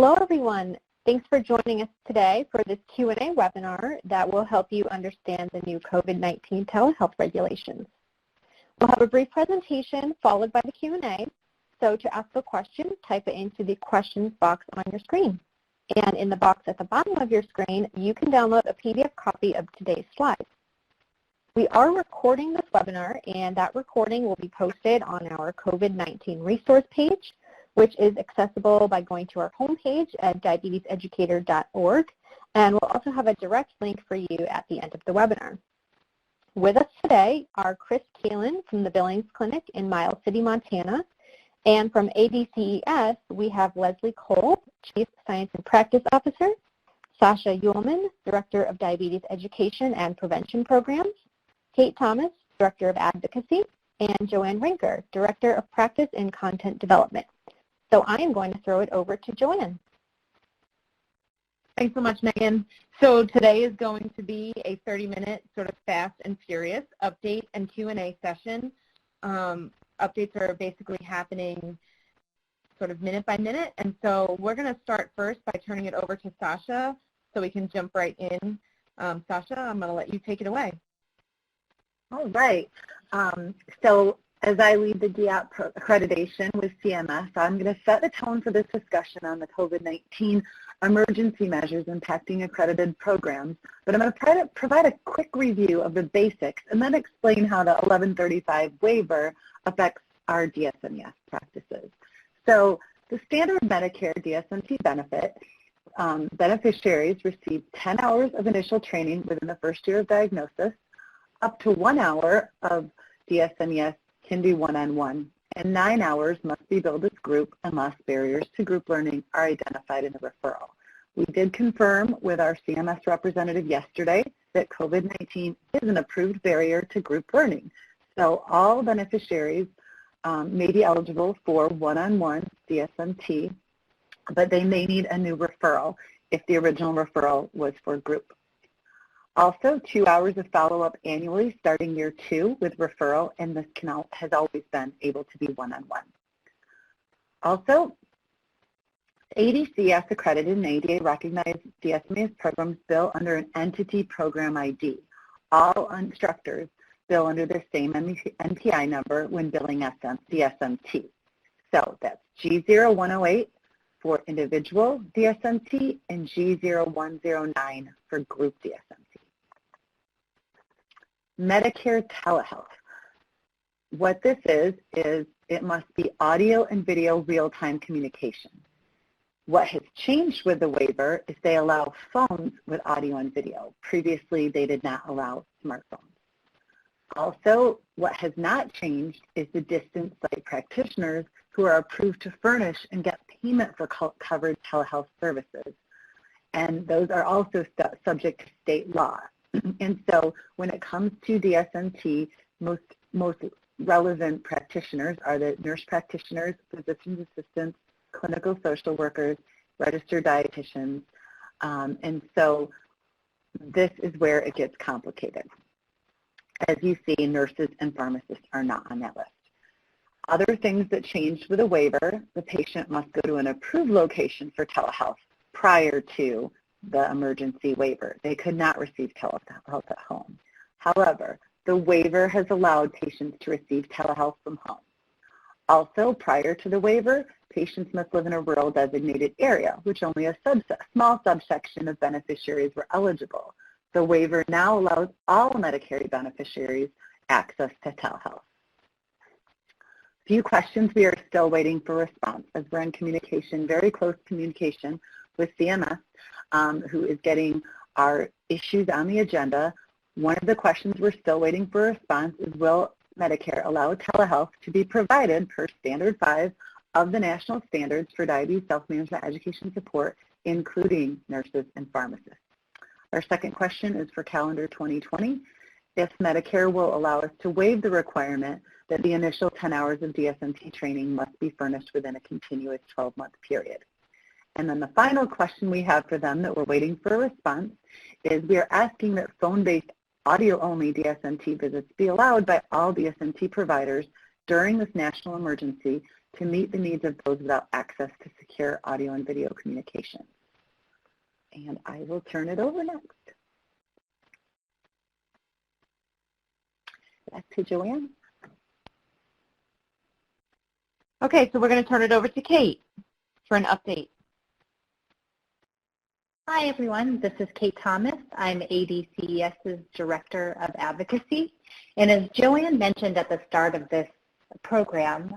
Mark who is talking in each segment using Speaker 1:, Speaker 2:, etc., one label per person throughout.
Speaker 1: Hello, everyone. Thanks for joining us today for this Q&A webinar that will help you understand the new COVID-19 telehealth regulations. We'll have a brief presentation followed by the Q&A. So to ask a question, type it into the questions box on your screen. And in the box at the bottom of your screen, you can download a PDF copy of today's slides. We are recording this webinar, and that recording will be posted on our COVID-19 resource page, which is accessible by going to our homepage at diabeteseducator.org, and we'll also have a direct link for you at the end of the webinar. With us today are Chris Kalin from the Billings Clinic in Miles City, Montana, and from ADCES, we have Leslie Cole, Chief Science and Practice Officer, Sasha Uhlman, Director of Diabetes Education and Prevention Programs, Kate Thomas, Director of Advocacy, and Joanne Rinker, Director of Practice and Content Development. So I am going to throw it over to Joanne.
Speaker 2: Thanks so much, Megan. So today is going to be a 30-minute sort of fast and furious update and Q&A session. Updates are basically happening sort of minute by minute, and so we're going to start first by turning it over to Sasha so we can jump right in. Sasha, I'm going to let you take it away.
Speaker 3: All right. So as I lead the DAP accreditation with CMS, I'm going to set the tone for this discussion on the COVID-19 emergency measures impacting accredited programs, but I'm going to try to provide a quick review of the basics and then explain how the 1135 waiver affects our DSMES practices. So the standard Medicare DSMT benefit, beneficiaries receive 10 hours of initial training within the first year of diagnosis, up to 1 hour of DSMES can be one-on-one, and 9 hours must be billed as group unless barriers to group learning are identified in the referral. We did confirm with our CMS representative yesterday that COVID-19 is an approved barrier to group learning. So all beneficiaries may be eligible for one-on-one DSMT, but they may need a new referral if the original referral was for group. Also, 2 hours of follow-up annually starting year 2 with referral, and this has always been able to be one-on-one. Also, ADCES accredited and ADA recognized DSMES programs bill under an entity program ID. All instructors bill under the same NPI number when billing DSMT. So that's G0108 for individual DSMT and G0109 for group DSMT. Medicare Telehealth. What this is it must be audio and video real-time communication. What has changed with the waiver is they allow phones with audio and video. Previously, they did not allow smartphones. Also, what has not changed is the distance site practitioners who are approved to furnish and get payment for covered telehealth services. And those are also subject to state law. And so when it comes to DSMT, most relevant practitioners are the nurse practitioners, physician's assistants, clinical social workers, registered dietitians, and so this is where it gets complicated. As you see, nurses and pharmacists are not on that list. Other things that changed with a waiver, the patient must go to an approved location for telehealth prior to the emergency waiver. They could not receive telehealth at home. However, the waiver has allowed patients to receive telehealth from home. Also, prior to the waiver, patients must live in a rural designated area, which only a small subsection of beneficiaries were eligible. The waiver now allows all Medicare beneficiaries access to telehealth. Few questions we are still waiting for response as we're in communication, very close communication with CMS, who is getting our issues on the agenda. One of the questions we're still waiting for a response is, will Medicare allow telehealth to be provided per Standard 5 of the national standards for diabetes self-management education support, including nurses and pharmacists? Our second question is for calendar 2020, if Medicare will allow us to waive the requirement that the initial 10 hours of DSMT training must be furnished within a continuous 12-month period. And then the final question we have for them that we're waiting for a response is we are asking that phone-based audio-only DSMT visits be allowed by all DSMT providers during this national emergency to meet the needs of those without access to secure audio and video communication. And I will turn it over next. Back to Joanne.
Speaker 2: Okay, so we're going to turn it over to Kate for an update.
Speaker 4: Hi, everyone. This is Kate Thomas. I'm ADCES's Director of Advocacy. And as Joanne mentioned at the start of this program,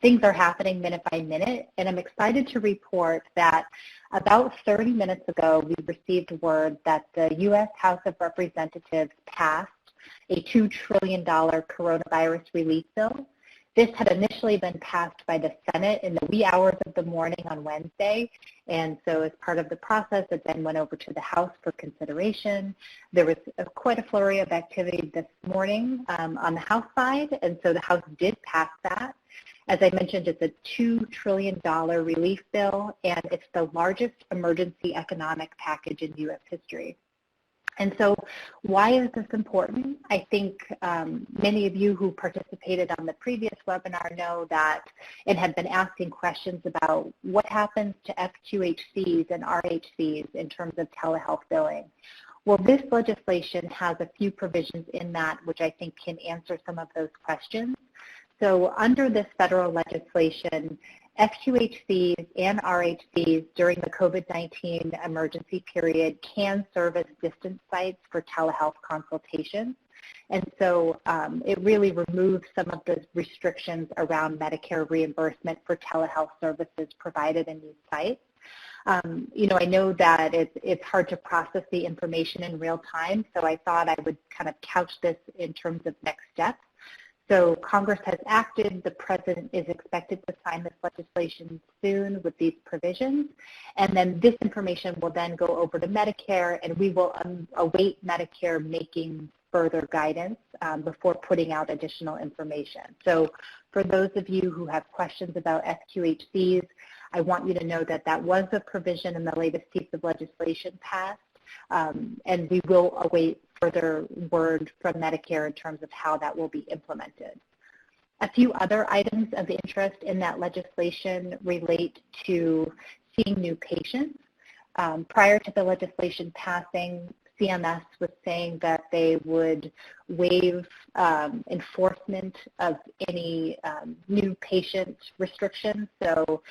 Speaker 4: things are happening minute by minute, and I'm excited to report that about 30 minutes ago, we received word that the U.S. House of Representatives passed a $2 trillion coronavirus relief bill. This had initially been passed by the Senate in the wee hours of the morning on Wednesday, and so as part of the process, it then went over to the House for consideration. There was quite a flurry of activity this morning on the House side, and so the House did pass that. As I mentioned, it's a $2 trillion relief bill, and it's the largest emergency economic package in U.S. history. And so why is this important? I think many of you who participated on the previous webinar know that and have been asking questions about what happens to FQHCs and RHCs in terms of telehealth billing. Well, this legislation has a few provisions in that which I think can answer some of those questions. So under this federal legislation, FQHCs and RHCs during the COVID-19 emergency period can serve as distance sites for telehealth consultations. And so it really removes some of the restrictions around Medicare reimbursement for telehealth services provided in these sites. I know that it's hard to process the information in real time, so I thought I would kind of couch this in terms of next steps. So Congress has acted. The President is expected to sign this legislation soon with these provisions. And then this information will then go over to Medicare, and we will await Medicare making further guidance before putting out additional information. So for those of you who have questions about FQHCs, I want you to know that that was a provision in the latest piece of legislation passed. And we will await further word from Medicare in terms of how that will be implemented. A few other items of interest in that legislation relate to seeing new patients. Prior to the legislation passing, CMS was saying that they would waive enforcement of any new patient restrictions. So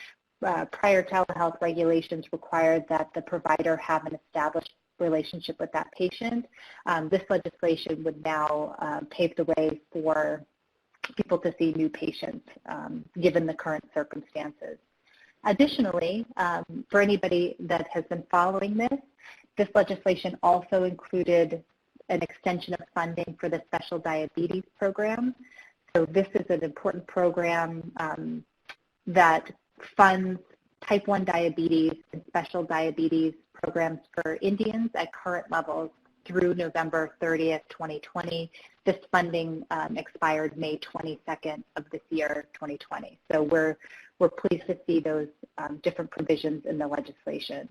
Speaker 4: prior telehealth regulations required that the provider have an established relationship with that patient. This legislation would now pave the way for people to see new patients given the current circumstances. Additionally, for anybody that has been following this legislation also included an extension of funding for the Special Diabetes Program. So this is an important program that funds type 1 diabetes and special diabetes programs for Indians at current levels through November 30th, 2020. This funding expired May 22nd of this year, 2020. So we're pleased to see those different provisions in the legislation.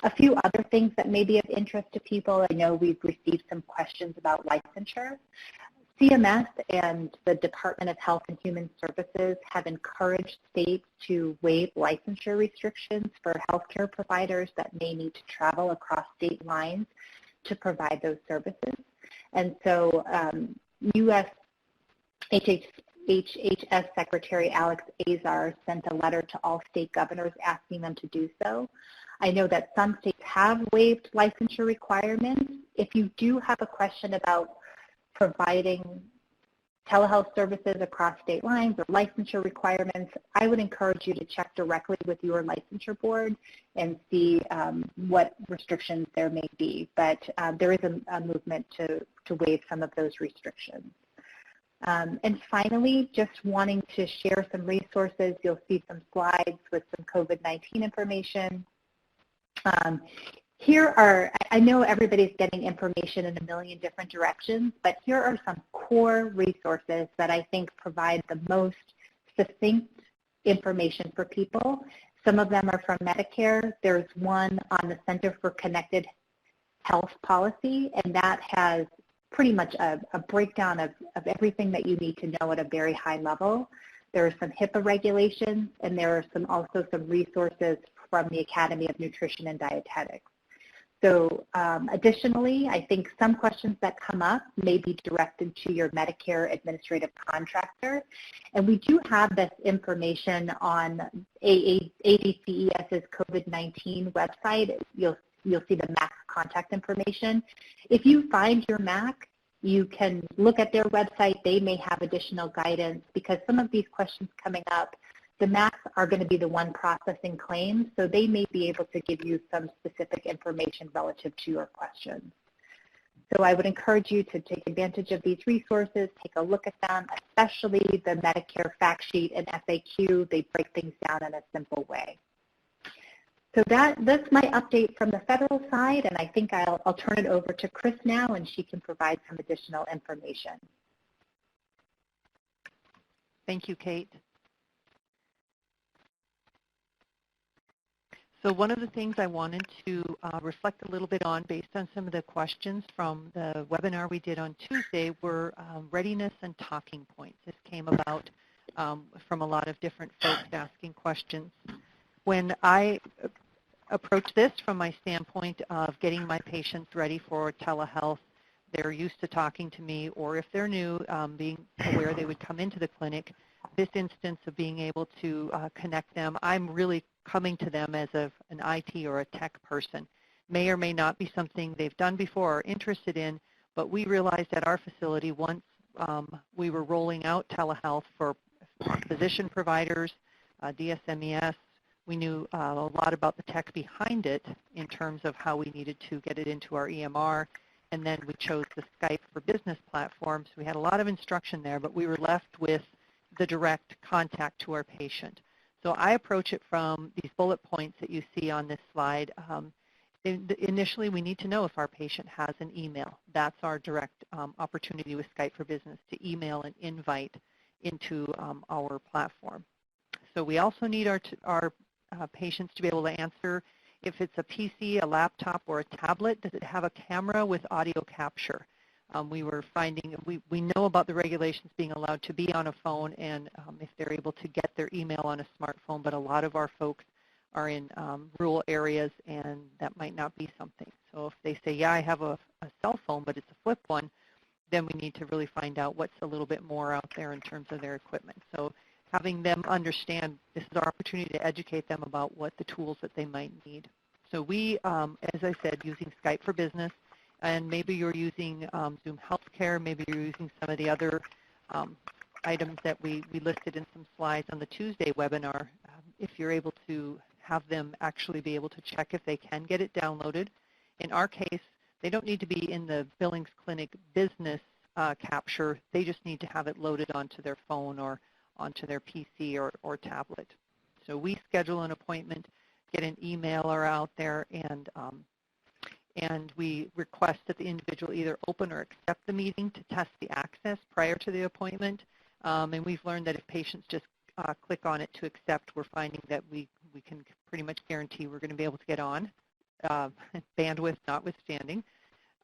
Speaker 4: A few other things that may be of interest to people. I know we've received some questions about licensure. CMS and the Department of Health and Human Services have encouraged states to waive licensure restrictions for healthcare providers that may need to travel across state lines to provide those services. And so U.S. HHS Secretary Alex Azar sent a letter to all state governors asking them to do so. I know that some states have waived licensure requirements. If you do have a question about providing telehealth services across state lines or licensure requirements, I would encourage you to check directly with your licensure board and see what restrictions there may be. But there is a movement to waive some of those restrictions. And finally, just wanting to share some resources. You'll see some slides with some COVID-19 information. Here are, I know everybody's getting information in a million different directions, but here are some core resources that I think provide the most succinct information for people. Some of them are from Medicare. There's one on the Center for Connected Health Policy, and that has pretty much a breakdown of everything that you need to know at a very high level. There are some HIPAA regulations, and there are also some resources from the Academy of Nutrition and Dietetics. So additionally, I think some questions that come up may be directed to your Medicare administrative contractor. And we do have this information on ADCES's COVID-19 website. You'll see the MAC contact information. If you find your MAC, you can look at their website. They may have additional guidance because some of these questions coming up, the MACs are going to be the one processing claims, so they may be able to give you some specific information relative to your questions. So I would encourage you to take advantage of these resources, take a look at them, especially the Medicare fact sheet and FAQ. They break things down in a simple way. So that's my update from the federal side, and I think I'll turn it over to Chris now, and she can provide some additional information.
Speaker 5: Thank you, Kate. So one of the things I wanted to reflect a little bit on based on some of the questions from the webinar we did on Tuesday were readiness and talking points. This came about from a lot of different folks asking questions. When I approach this from my standpoint of getting my patients ready for telehealth, they're used to talking to me, or if they're new, being aware they would come into the clinic. This instance of being able to connect them, I'm really coming to them as an IT or a tech person. May or may not be something they've done before or interested in, but we realized at our facility once we were rolling out telehealth for physician providers, DSMES, we knew a lot about the tech behind it in terms of how we needed to get it into our EMR, and then we chose the Skype for Business platform. So we had a lot of instruction there, but we were left with the direct contact to our patient. So I approach it from these bullet points that you see on this slide. Initially, we need to know if our patient has an email. That's our direct opportunity with Skype for Business, to email an invite into our platform. So we also need our patients to be able to answer if it's a PC, a laptop, or a tablet, does it have a camera with audio capture? We were finding, we know about the regulations being allowed to be on a phone and if they're able to get their email on a smartphone, but a lot of our folks are in rural areas and that might not be something. So if they say, yeah, I have a cell phone, but it's a flip one, then we need to really find out what's a little bit more out there in terms of their equipment. So having them understand, this is our opportunity to educate them about what the tools that they might need. So we, as I said, using Skype for Business, and maybe you're using Zoom Healthcare, maybe you're using some of the other items that we listed in some slides on the Tuesday webinar. If you're able to have them actually be able to check if they can get it downloaded. In our case, they don't need to be in the Billings Clinic business capture. They just need to have it loaded onto their phone or onto their PC or tablet. So we schedule an appointment, get an emailer out there, and we request that the individual either open or accept the meeting to test the access prior to the appointment. And we've learned that if patients just click on it to accept, we're finding that we can pretty much guarantee we're going to be able to get on, bandwidth notwithstanding.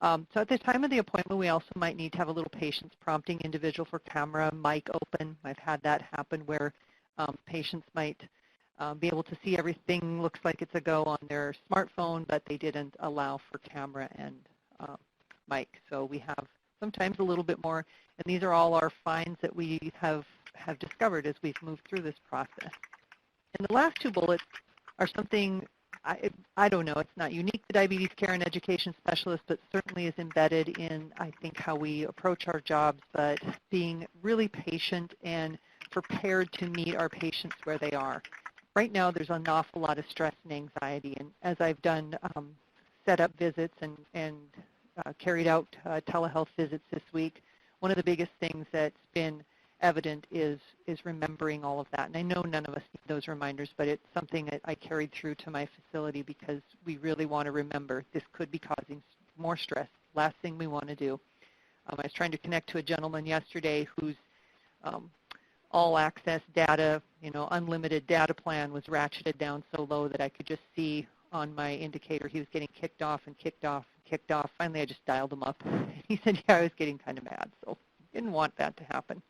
Speaker 5: So at the time of the appointment, we also might need to have a little patience prompting individual for camera, mic open. I've had that happen where patients might be able to see everything looks like it's a go on their smartphone, but they didn't allow for camera and mic. So we have sometimes a little bit more, and these are all our finds that we have discovered as we've moved through this process. And the last two bullets are something, I don't know, it's not unique to diabetes care and education specialists, but certainly is embedded in, I think, how we approach our jobs, but being really patient and prepared to meet our patients where they are. Right now, there's an awful lot of stress and anxiety, and as I've done set up visits and carried out telehealth visits this week, one of the biggest things that's been evident is remembering all of that. And I know none of us need those reminders, but it's something that I carried through to my facility because we really want to remember this could be causing more stress. Last thing we want to do. I was trying to connect to a gentleman yesterday whose all-access data, unlimited data plan was ratcheted down so low that I could just see on my indicator he was getting kicked off and kicked off and kicked off. Finally, I just dialed him up. He said, yeah, I was getting kind of mad, so didn't want that to happen.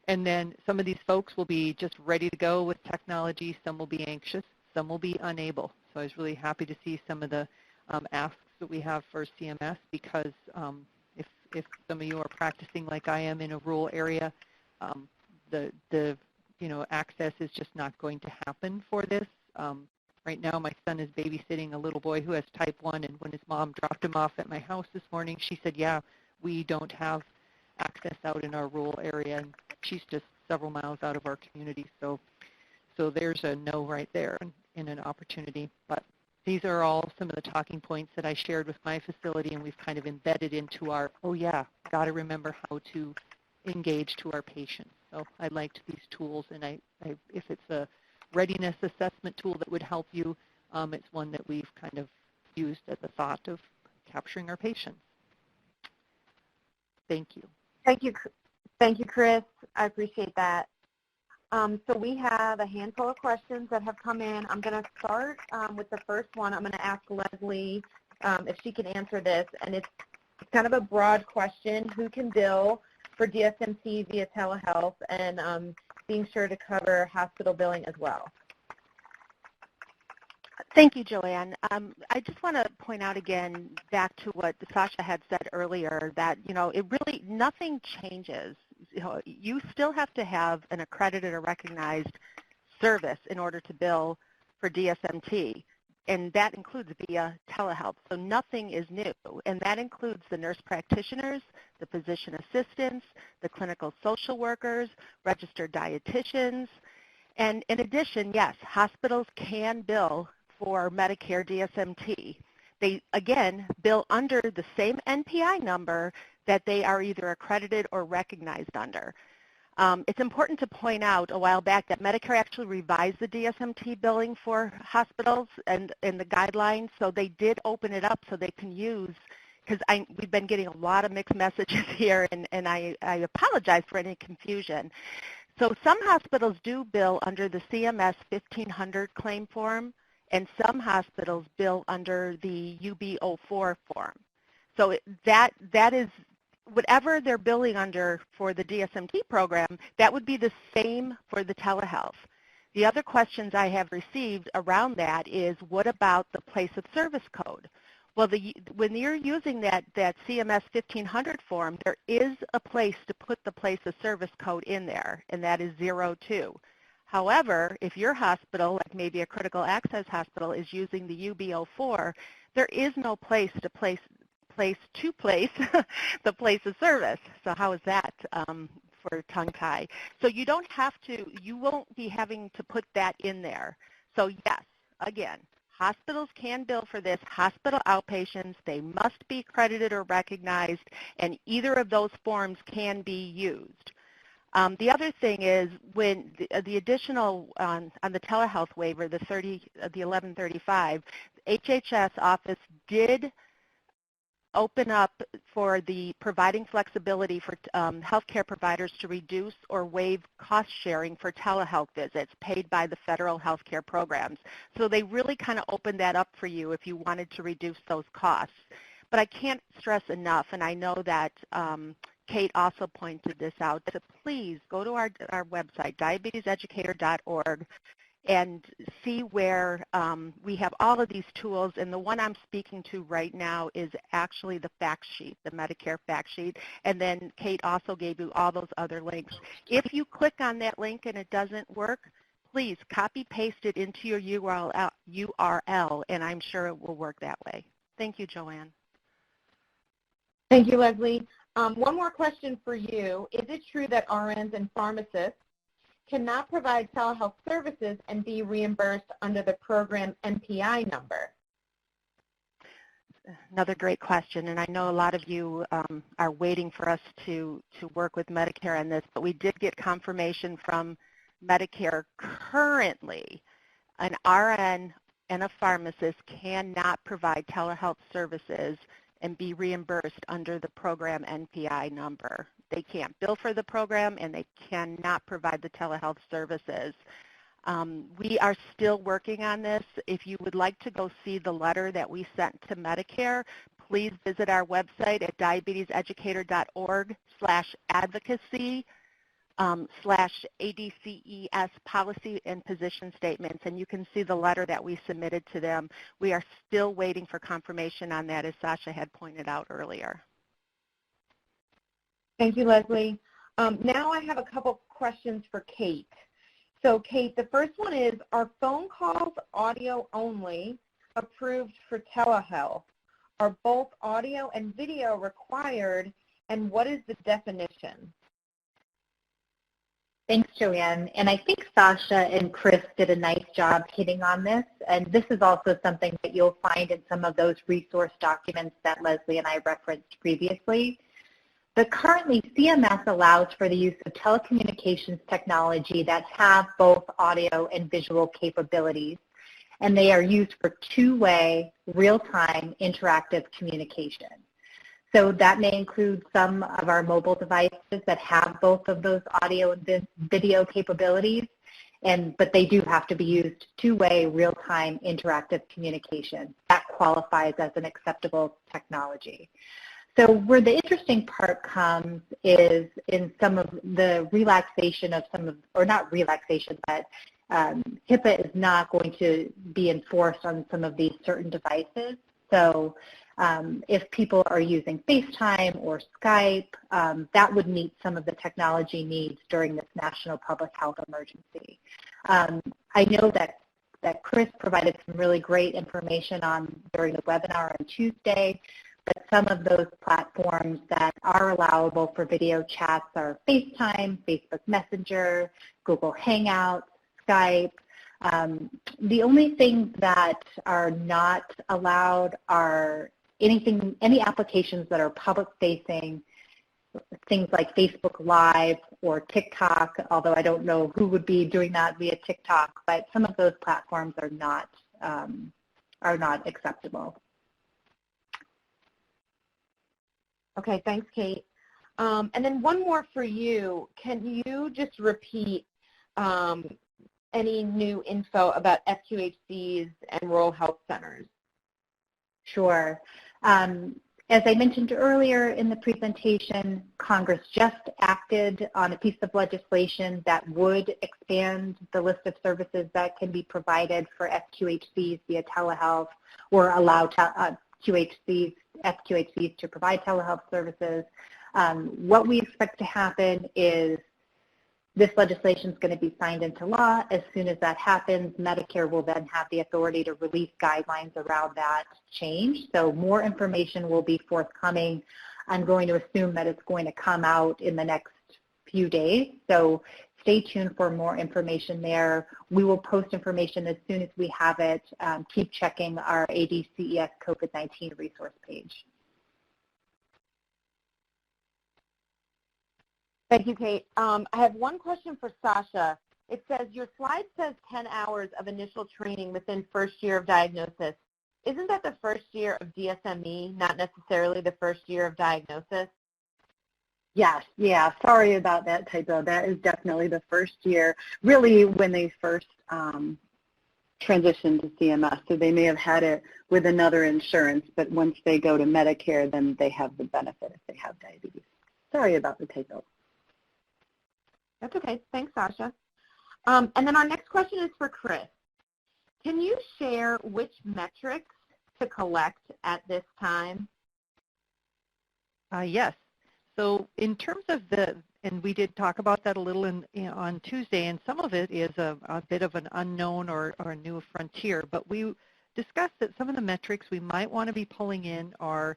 Speaker 5: And then some of these folks will be just ready to go with technology. Some will be anxious. Some will be unable. So I was really happy to see some of the asks that we have for CMS, because if some of you are practicing like I am in a rural area, the access is just not going to happen for this. Right now, my son is babysitting a little boy who has type 1, and when his mom dropped him off at my house this morning, she said, yeah, we don't have access out in our rural area, and she's just several miles out of our community. So there's a no right there and an opportunity. But these are all some of the talking points that I shared with my facility, and we've kind of embedded into our, oh yeah, got to remember how to engage to our patients. So I liked these tools, and if it's a readiness assessment tool that would help you, it's one that we've kind of used as a thought of capturing our patients. Thank you.
Speaker 1: Thank you, Chris. I appreciate that. So we have a handful of questions that have come in. I'm going to start with the first one. I'm going to ask Leslie if she can answer this, and it's kind of a broad question. Who can bill for DSMT via telehealth, and being sure to cover hospital billing as well?
Speaker 6: Thank you, Joanne. I just want to point out again, back to what Sasha had said earlier, that it really nothing changes. You still have to have an accredited or recognized service in order to bill for DSMT, and that includes via telehealth. So nothing is new, and that includes the nurse practitioners, the physician assistants, the clinical social workers, registered dietitians, and in addition, yes, hospitals can bill for Medicare DSMT. They, again, bill under the same NPI number that they are either accredited or recognized under. It's important to point out a while back that Medicare actually revised the DSMT billing for hospitals and the guidelines, so they did open it up so they can use, because we've been getting a lot of mixed messages here, and I apologize for any confusion. So some hospitals do bill under the CMS 1500 claim form, and some hospitals bill under the UB04 form. So that is, whatever they're billing under for the DSMT program, that would be the same for the telehealth. The other questions I have received around that is, what about the place of service code? Well, when you're using that CMS 1500 form, there is a place to put the place of service code in there, and that is 02. However, if your hospital, like maybe a critical access hospital, is using the UB04, there is no place to place the place of service. So how is that for tongue tie? So you won't be having to put that in there. So yes, again, hospitals can bill for this. Hospital outpatients, they must be accredited or recognized, and either of those forms can be used. The other thing is, when the additional on the telehealth waiver, the 1135, HHS office did open up for the providing flexibility for healthcare providers to reduce or waive cost sharing for telehealth visits paid by the federal healthcare programs. So they really kind of opened that up for you if you wanted to reduce those costs. But I can't stress enough, and I know that Kate also pointed this out, so please go to our website, diabeteseducator.org, and see where we have all of these tools, and the one I'm speaking to right now is actually the fact sheet, the Medicare fact sheet, and then Kate also gave you all those other links. If you click on that link and it doesn't work, please copy-paste it into your URL, and I'm sure it will work that way. Thank you, Joanne.
Speaker 1: Thank you, Leslie. One more question for you. Is it true that RNs and pharmacists cannot provide telehealth services and be reimbursed under the program NPI number?
Speaker 6: Another great question, and I know a lot of you are waiting for us to work with Medicare on this, but we did get confirmation from Medicare currently. An RN and a pharmacist cannot provide telehealth services and be reimbursed under the program NPI number. They can't bill for the program, and they cannot provide the telehealth services. We are still working on this. If you would like to go see the letter that we sent to Medicare, please visit our website at diabeteseducator.org/advocacy. /ADCES policy and position statements, and you can see the letter that we submitted to them. We are still waiting for confirmation on that, as Sasha had pointed out earlier.
Speaker 2: Thank you, Leslie. Now I have a couple questions for Kate. So Kate, the first one is, are phone calls audio only approved for telehealth? Are both audio and video required, and what is the definition?
Speaker 4: Thanks, Joanne. And I think Sasha and Chris did a nice job hitting on this. And this is also something that you'll find in some of those resource documents that Leslie and I referenced previously. But currently, CMS allows for the use of telecommunications technology that have both audio and visual capabilities, and they are used for two-way, real-time, interactive communication. So that may include some of our mobile devices that have both of those audio and video capabilities, but they do have to be used two-way, real-time, interactive communication. That qualifies as an acceptable technology. So where the interesting part comes is in some of the relaxation of some of, or not relaxation, but HIPAA is not going to be enforced on some of these certain devices. So if people are using FaceTime or Skype, that would meet some of the technology needs during this national public health emergency. I know that Chris provided some really great information during the webinar on Tuesday, but some of those platforms that are allowable for video chats are FaceTime, Facebook Messenger, Google Hangouts, Skype. The only things that are not allowed are any applications that are public-facing, things like Facebook Live or TikTok, although I don't know who would be doing that via TikTok, but some of those platforms are not acceptable.
Speaker 2: Okay, thanks, Kate. And then one more for you. Can you just repeat any new info about FQHCs and rural health centers?
Speaker 4: Sure. As I mentioned earlier in the presentation, Congress just acted on a piece of legislation that would expand the list of services that can be provided for FQHCs via telehealth, or allow FQHCs to provide telehealth services. What we expect to happen is this legislation is going to be signed into law. As soon as that happens, Medicare will then have the authority to release guidelines around that change. So more information will be forthcoming. I'm going to assume that it's going to come out in the next few days. So stay tuned for more information there. We will post information as soon as we have it. Keep checking our ADCES COVID-19 resource page.
Speaker 2: Thank you, Kate. I have one question for Sasha. It says, your slide says 10 hours of initial training within first year of diagnosis. Isn't that the first year of DSME, not necessarily the first year of diagnosis?
Speaker 3: Yes, yeah, sorry about that typo. That is definitely the first year, really when they first transitioned to CMS. So they may have had it with another insurance, but once they go to Medicare, then they have the benefit if they have diabetes. Sorry about the typo.
Speaker 2: That's okay. Thanks, Sasha. And then our next question is for Chris. Can you share which metrics to collect at this time?
Speaker 5: Yes. So in terms of and we did talk about that a little on Tuesday, and some of it is a bit of an unknown or a new frontier, but we discussed that some of the metrics we might want to be pulling in are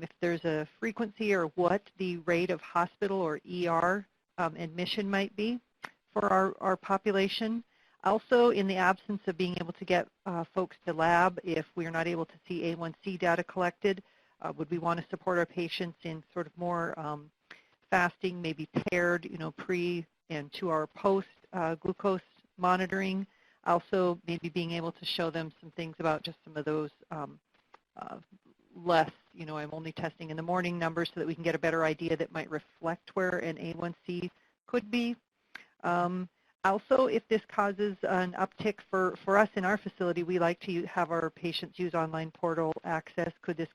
Speaker 5: if there's a frequency or what the rate of hospital or ER admission might be for our population. Also, in the absence of being able to get folks to lab, if we're not able to see A1C data collected, would we want to support our patients in sort of more fasting, maybe paired, pre and 2 hour post glucose monitoring. Also, maybe being able to show them some things about just some of those less, I'm only testing in the morning numbers so that we can get a better idea that might reflect where an A1C could be. Also, if this causes an uptick for us in our facility, we like to have our patients use online portal access. Could this,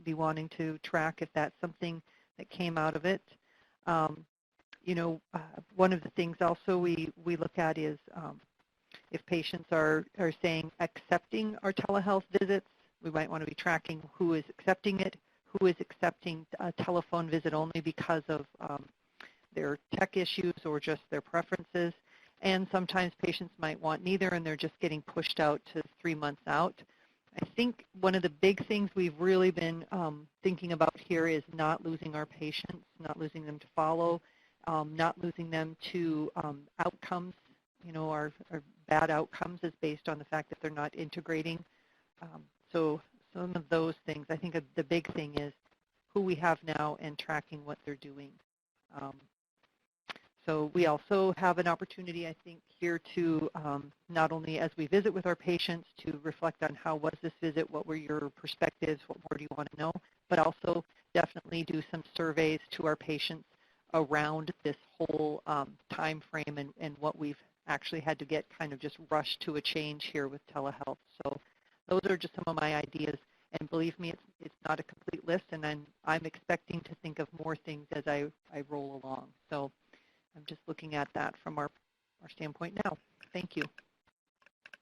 Speaker 5: be wanting to track if that's something that came out of it? one of the things also we look at is if patients are saying accepting our telehealth visits, we might want to be tracking who is accepting it, who is accepting a telephone visit only because of their tech issues or just their preferences. And sometimes patients might want neither, and they're just getting pushed out to 3 months out. I think one of the big things we've really been thinking about here is not losing our patients, not losing them to follow, not losing them to outcomes. Our bad outcomes is based on the fact that they're not integrating. So some of those things, I think the big thing is who we have now and tracking what they're doing. So we also have an opportunity, I think, here to not only as we visit with our patients to reflect on how was this visit, what were your perspectives, what more do you want to know, but also definitely do some surveys to our patients around this whole time frame and what we've actually had to get kind of just rushed to a change here with telehealth. So those are just some of my ideas. And believe me, it's not a complete list, and I'm expecting to think of more things as I roll along. So I'm just looking at that from our standpoint now. Thank you.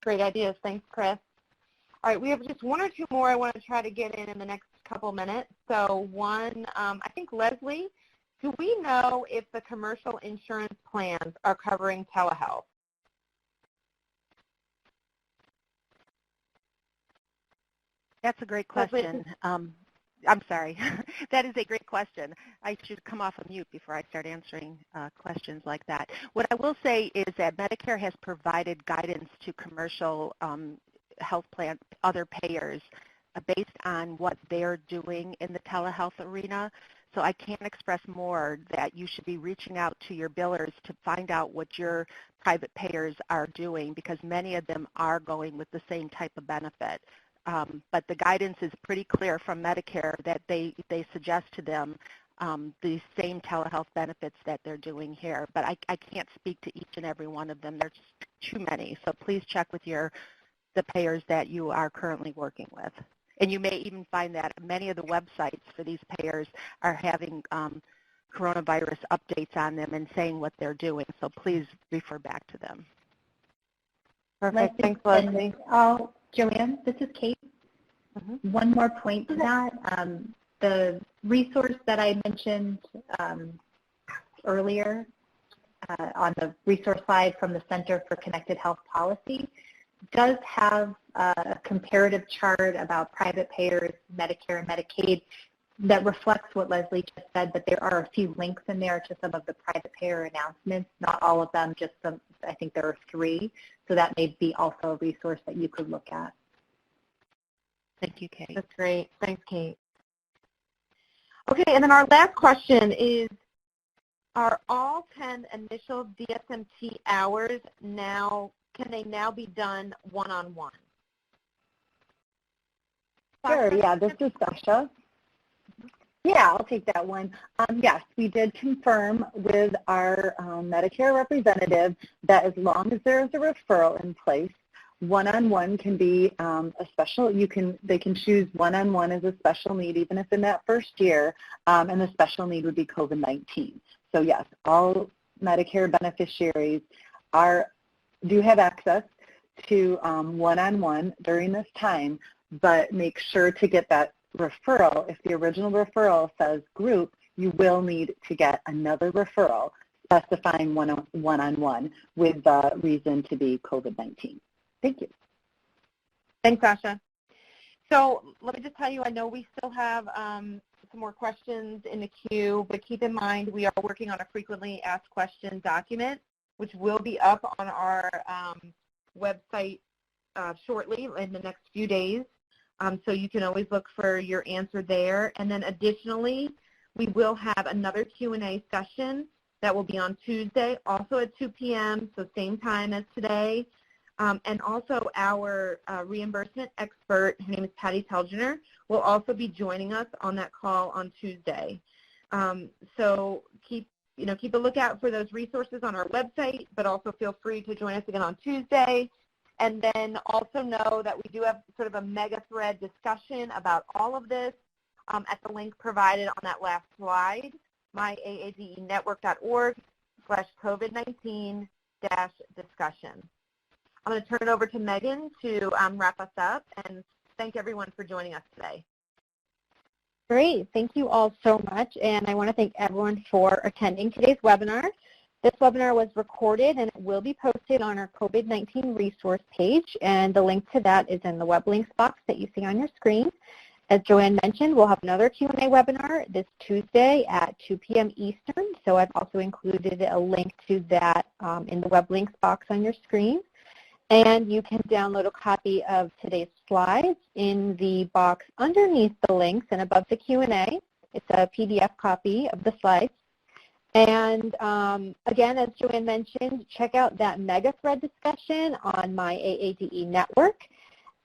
Speaker 2: Great ideas. Thanks, Chris. All right, we have just one or two more I want to try to get in the next couple minutes. So one, I think, Leslie, do we know if the commercial insurance plans are covering telehealth?
Speaker 6: That's a great question. I'm sorry. That is a great question. I should come off of mute before I start answering questions like that. What I will say is that Medicare has provided guidance to commercial health plan, other payers, based on what they're doing in the telehealth arena. So I can't express more that you should be reaching out to your billers to find out what your private payers are doing, because many of them are going with the same type of benefit. But the guidance is pretty clear from Medicare that they suggest to them the same telehealth benefits that they're doing here. But I can't speak to each and every one of them. There's too many. So please check with the payers that you are currently working with. And you may even find that many of the websites for these payers are having coronavirus updates on them and saying what they're doing. So please refer back to them.
Speaker 2: Perfect. Thanks, Leslie.
Speaker 4: Joanne, this is Kate. One more point to that. The resource that I mentioned earlier on the resource slide from the Center for Connected Health Policy does have a comparative chart about private payers, Medicare and Medicaid, that reflects what Leslie just said, but there are a few links in there to some of the private payer announcements, not all of them, just some. I think there are 3, so that may be also a resource that you could look at.
Speaker 6: Thank you, Kate.
Speaker 2: That's great. Thanks, Kate. Okay, and then our last question is, are all 10 initial DSMT hours can they now be done one-on-one?
Speaker 3: Sure, yeah, this is Sasha. Yeah, I'll take that one. Yes, we did confirm with our Medicare representative that as long as there is a referral in place, one-on-one can be a special. They can choose one-on-one as a special need, even if in that first year, and the special need would be COVID-19. So yes, all Medicare beneficiaries do have access to one-on-one during this time, but make sure to get that referral. If the original referral says group, you will need to get another referral specifying one-on-one with the reason to be COVID-19. Thank you.
Speaker 2: Thanks, Sasha. So let me just tell you, I know we still have some more questions in the queue, but keep in mind we are working on a frequently asked questions document, which will be up on our website shortly in the next few days. So you can always look for your answer there. And then additionally, we will have another Q&A session that will be on Tuesday, also at 2 p.m., so same time as today. And also our reimbursement expert, her name is Patty Telgener, will also be joining us on that call on Tuesday. So keep a lookout for those resources on our website, but also feel free to join us again on Tuesday. And then also know that we do have sort of a mega thread discussion about all of this at the link provided on that last slide, myaadenetwork.org. www.medicare.gov/COVID-19-discussion. I'm going to turn it over to Megan to wrap us up, and thank everyone for joining us today.
Speaker 1: Great. Thank you all so much, and I want to thank everyone for attending today's webinar. This webinar was recorded and it will be posted on our COVID-19 resource page, and the link to that is in the web links box that you see on your screen. As Joanne mentioned, we'll have another Q&A webinar this Tuesday at 2 p.m. Eastern, so I've also included a link to that in the web links box on your screen. And you can download a copy of today's slides in the box underneath the links and above the Q&A. It's a PDF copy of the slides. And again, as Joanne mentioned, check out that mega thread discussion on my AADE network.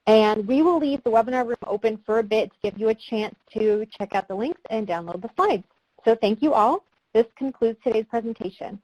Speaker 1: And we will leave the webinar room open for a bit to give you a chance to check out the links and download the slides. So thank you all. This concludes today's presentation.